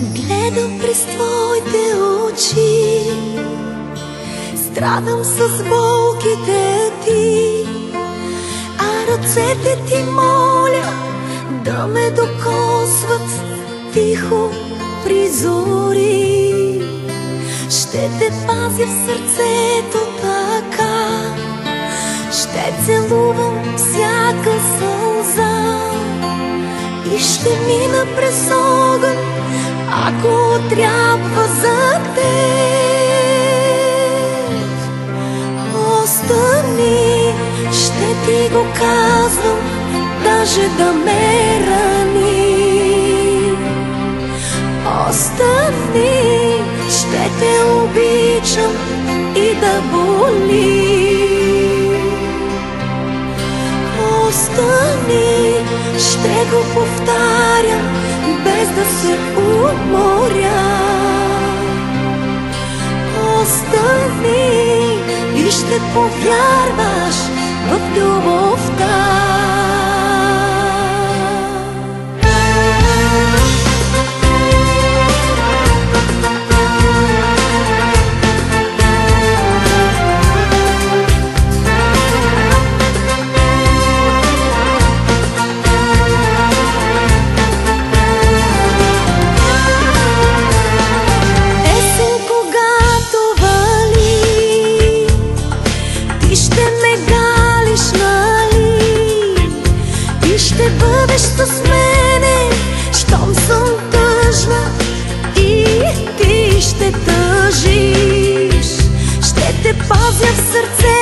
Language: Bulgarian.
Гледам през твоите очи, страдам с болките ти, а ръцете ти моля да ме докосват тихо при зори. Ще те пазя в сърцето така, ще целувам всяка сълза и ще мина през огън, ако трябва за теб. Остани, ще ти го казвам, даже да ме рани. Остани, ще те обичам и да боли. Остани, ще го повтарям, без да се уморя. Остани и ще повярваш в любовта. Ще бъдеш с мене, щом съм тъжна и ти ще тъжиш. Ще те пазя в сърце